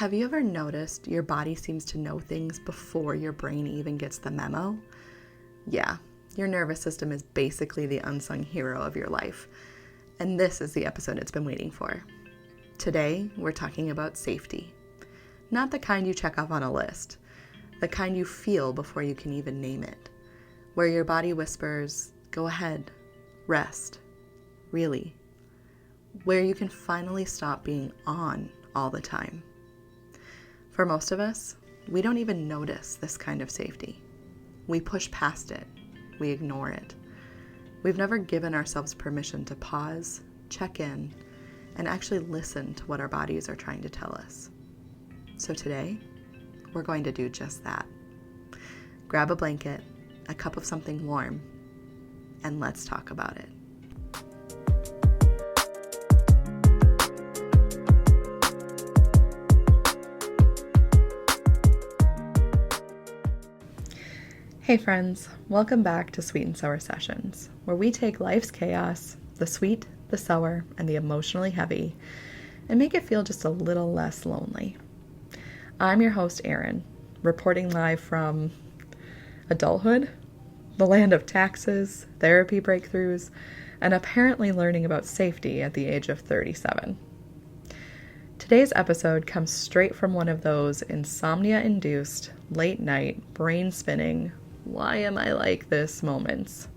Have you ever noticed your body seems to know things before your brain even gets the memo? Yeah, your nervous system is basically the unsung hero of your life. And this is the episode it's been waiting for. Today, we're talking about safety. Not the kind you check off on a list, the kind you feel before you can even name it. Where your body whispers, go ahead, rest, really. Where you can finally stop being on all the time. For most of us, we don't even notice this kind of safety. We push past it. We ignore it. We've never given ourselves permission to pause, check in, and actually listen to what our bodies are trying to tell us. So today, we're going to do just that. Grab a blanket, a cup of something warm, and let's talk about it. Hey friends, welcome back to Sweet and Sour Sessions, where we take life's chaos, the sweet, the sour, and the emotionally heavy, and make it feel just a little less lonely. I'm your host, Erin, reporting live from adulthood, the land of taxes, therapy breakthroughs, and apparently learning about safety at the age of 37. Today's episode comes straight from one of those insomnia-induced, late-night, brain-spinning, why am I like this moments.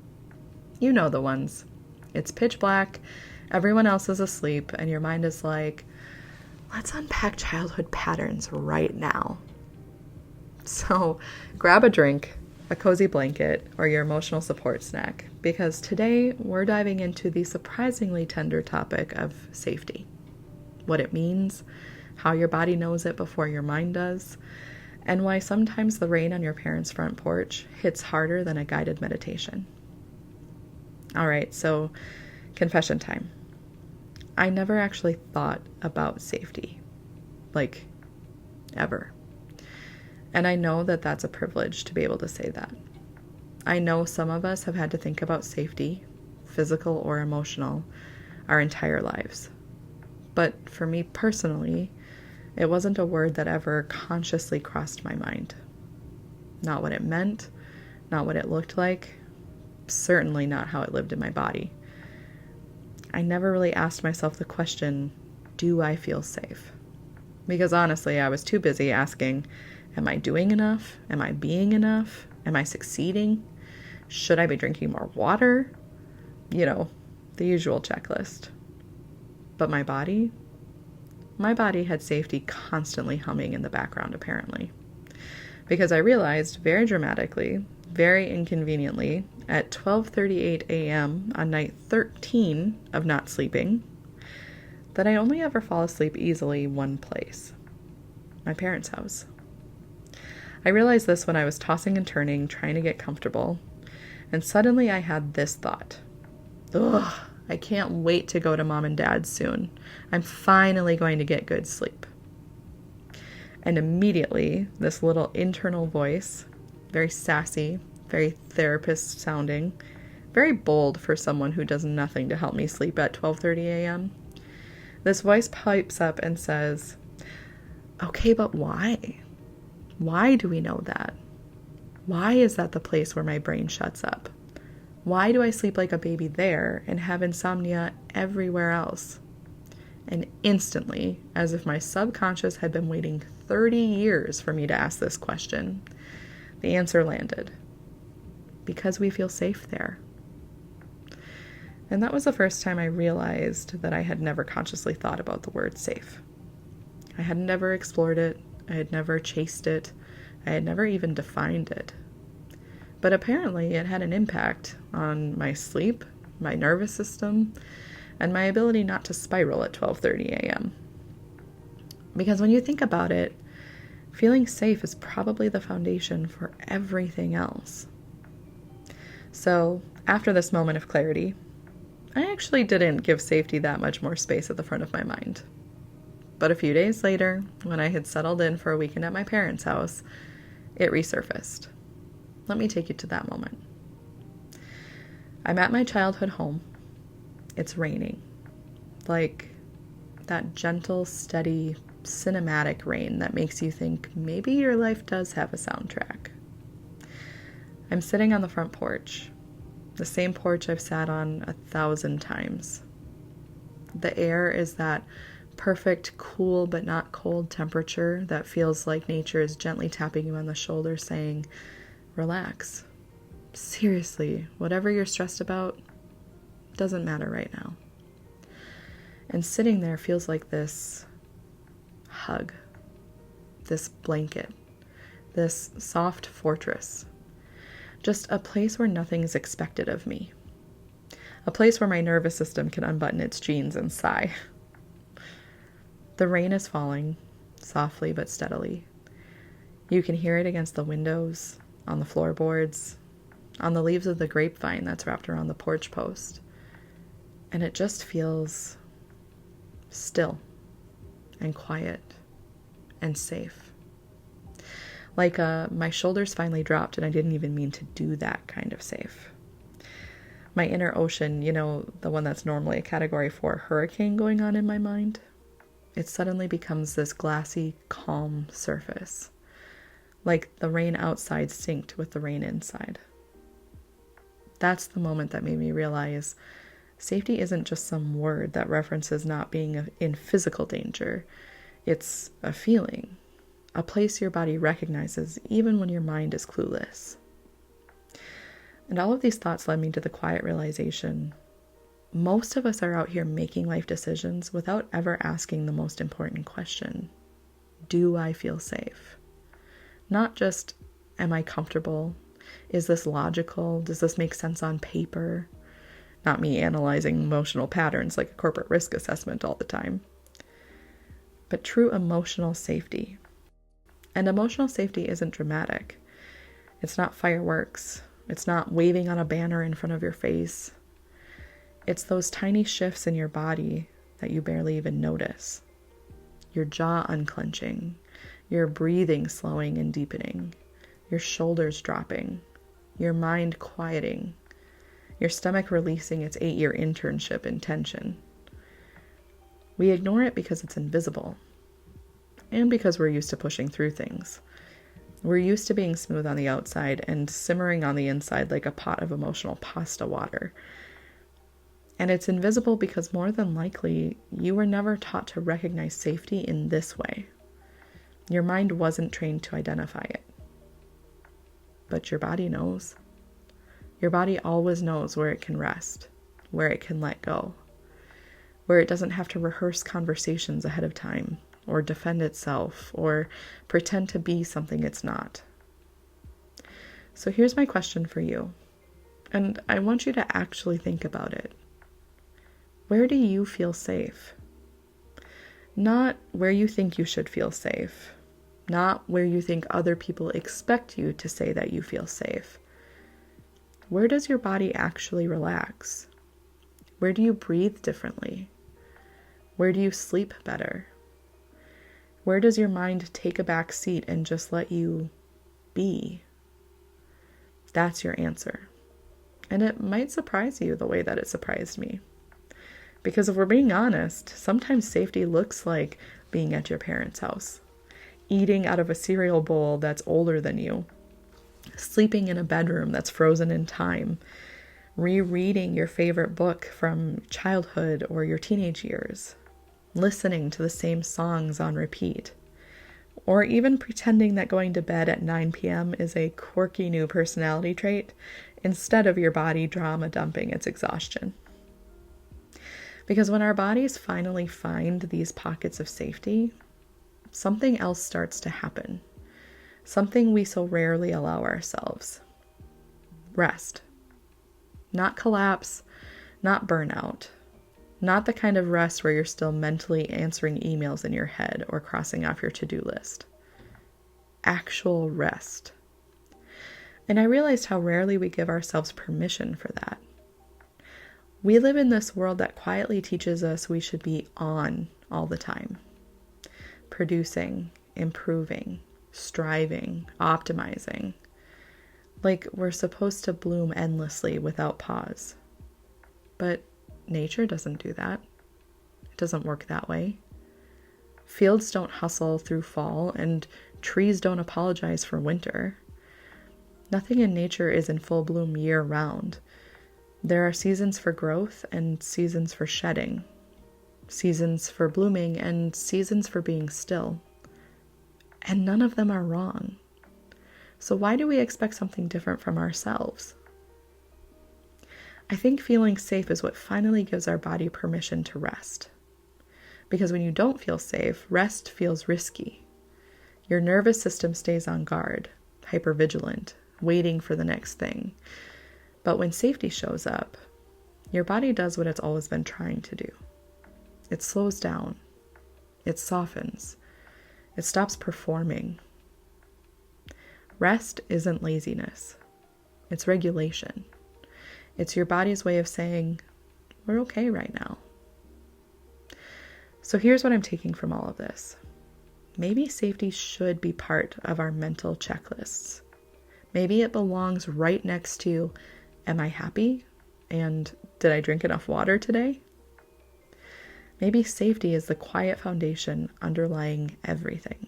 You know the ones. It's pitch black, everyone else is asleep, and your mind is like, let's unpack childhood patterns right now. So grab a drink, a cozy blanket, or your emotional support snack, because today we're diving into the surprisingly tender topic of safety. What it means, how your body knows it before your mind does, and why sometimes the rain on your parents' front porch hits harder than a guided meditation. All right, so confession time. I never actually thought about safety, like ever. And I know that that's a privilege to be able to say that. I know some of us have had to think about safety, physical or emotional, our entire lives. But for me personally, it wasn't a word that ever consciously crossed my mind. Not what it meant, not what it looked like, certainly not how it lived in my body. I never really asked myself the question, do I feel safe? Because honestly, I was too busy asking, am I doing enough? Am I being enough? Am I succeeding? Should I be drinking more water? You know, the usual checklist. But my body had safety constantly humming in the background, apparently. Because I realized very dramatically, very inconveniently, at 12:38 a.m. on night 13 of not sleeping, that I only ever fall asleep easily one place, my parents' house. I realized this when I was tossing and turning, trying to get comfortable, and suddenly I had this thought. Ugh, I can't wait to go to mom and dad's soon. I'm finally going to get good sleep. And immediately, this little internal voice, very sassy, very therapist sounding, very bold for someone who does nothing to help me sleep at 12:30 a.m. This voice pipes up and says, okay, but why? Why do we know that? Why is that the place where my brain shuts up? Why do I sleep like a baby there and have insomnia everywhere else? And instantly, as if my subconscious had been waiting 30 years for me to ask this question, the answer landed. Because we feel safe there. And that was the first time I realized that I had never consciously thought about the word safe. I had never explored it. I had never chased it. I had never even defined it. But apparently it had an impact on my sleep, my nervous system, and my ability not to spiral at 12:30 a.m. Because when you think about it, feeling safe is probably the foundation for everything else. So after this moment of clarity, I actually didn't give safety that much more space at the front of my mind. But a few days later, when I had settled in for a weekend at my parents' house, it resurfaced. Let me take you to that moment. I'm at my childhood home. It's raining. Like that gentle, steady cinematic rain that makes you think maybe your life does have a soundtrack. I'm sitting on the front porch, the same porch I've sat on 1,000 times. The air is that perfect, cool but not cold temperature that feels like nature is gently tapping you on the shoulder saying, relax. Seriously, whatever you're stressed about doesn't matter right now. And sitting there feels like this hug, this blanket, this soft fortress, just a place where nothing is expected of me, a place where my nervous system can unbutton its jeans and sigh. The rain is falling, softly but steadily. You can hear it against the windows, on the floorboards, on the leaves of the grapevine that's wrapped around the porch post. And it just feels still and quiet and safe. Like my shoulders finally dropped and I didn't even mean to do that kind of safe. My inner ocean, the one that's normally a Category 4 hurricane going on in my mind, it suddenly becomes this glassy, calm surface. Like the rain outside synced with the rain inside. That's the moment that made me realize safety isn't just some word that references not being in physical danger. It's a feeling, a place your body recognizes even when your mind is clueless. And all of these thoughts led me to the quiet realization, most of us are out here making life decisions without ever asking the most important question. Do I feel safe? Not just, am I comfortable? Is this logical? Does this make sense on paper? Not me analyzing emotional patterns like a corporate risk assessment all the time. But true emotional safety. And emotional safety isn't dramatic. It's not fireworks. It's not waving on a banner in front of your face. It's those tiny shifts in your body that you barely even notice. Your jaw unclenching, your breathing slowing and deepening, your shoulders dropping, your mind quieting, your stomach releasing its 8-year internship in tension. We ignore it because it's invisible, and because we're used to pushing through things. We're used to being smooth on the outside and simmering on the inside like a pot of emotional pasta water. And it's invisible because more than likely, you were never taught to recognize safety in this way. Your mind wasn't trained to identify it. But your body knows. Your body always knows where it can rest, where it can let go, where it doesn't have to rehearse conversations ahead of time, or defend itself, or pretend to be something it's not. So here's my question for you, and I want you to actually think about it. Where do you feel safe? Not where you think you should feel safe. Not where you think other people expect you to say that you feel safe. Where does your body actually relax? Where do you breathe differently? Where do you sleep better? Where does your mind take a back seat and just let you be? That's your answer. And it might surprise you the way that it surprised me. Because if we're being honest, sometimes safety looks like being at your parents' house, eating out of a cereal bowl that's older than you, sleeping in a bedroom that's frozen in time, rereading your favorite book from childhood or your teenage years, listening to the same songs on repeat, or even pretending that going to bed at 9 p.m. is a quirky new personality trait instead of your body drama dumping its exhaustion. Because when our bodies finally find these pockets of safety, something else starts to happen. Something we so rarely allow ourselves. Rest. Not collapse, not burnout. Not the kind of rest where you're still mentally answering emails in your head or crossing off your to-do list. Actual rest. And I realized how rarely we give ourselves permission for that. We live in this world that quietly teaches us we should be on all the time. Producing, improving, striving, optimizing. Like we're supposed to bloom endlessly without pause. But nature doesn't do that. It doesn't work that way. Fields don't hustle through fall, and trees don't apologize for winter. Nothing in nature is in full bloom year round. There are seasons for growth and seasons for shedding, seasons for blooming and seasons for being still. And none of them are wrong. So why do we expect something different from ourselves? I think feeling safe is what finally gives our body permission to rest. Because when you don't feel safe, rest feels risky. Your nervous system stays on guard, hypervigilant, waiting for the next thing. But when safety shows up, your body does what it's always been trying to do. It slows down. It softens. It stops performing. Rest isn't laziness. It's regulation. It's your body's way of saying, we're okay right now. So here's what I'm taking from all of this. Maybe safety should be part of our mental checklists. Maybe it belongs right next to, am I happy? And did I drink enough water today? Maybe safety is the quiet foundation underlying everything.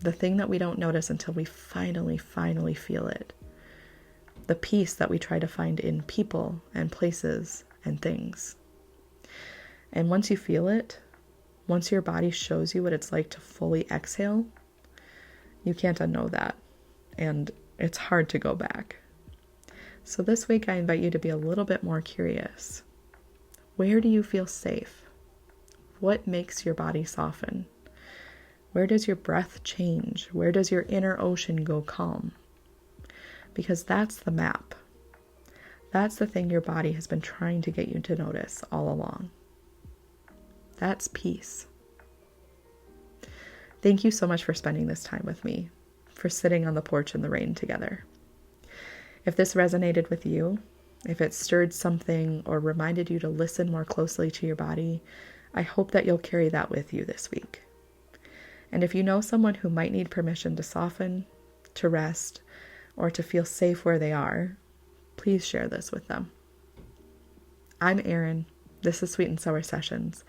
The thing that we don't notice until we finally feel it. The peace that we try to find in people and places and things. And once you feel it, once your body shows you what it's like to fully exhale, you can't unknow that. And it's hard to go back. So this week I invite you to be a little bit more curious. Where do you feel safe? What makes your body soften? Where does your breath change? Where does your inner ocean go calm? Because that's the map. That's the thing your body has been trying to get you to notice all along. That's peace. Thank you so much for spending this time with me, for sitting on the porch in the rain together. If this resonated with you, if it stirred something or reminded you to listen more closely to your body, I hope that you'll carry that with you this week. And if you know someone who might need permission to soften, to rest, or to feel safe where they are, please share this with them. I'm Erin. This is Sweet and Sour Sessions.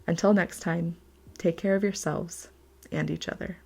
Until next time, take care of yourselves and each other.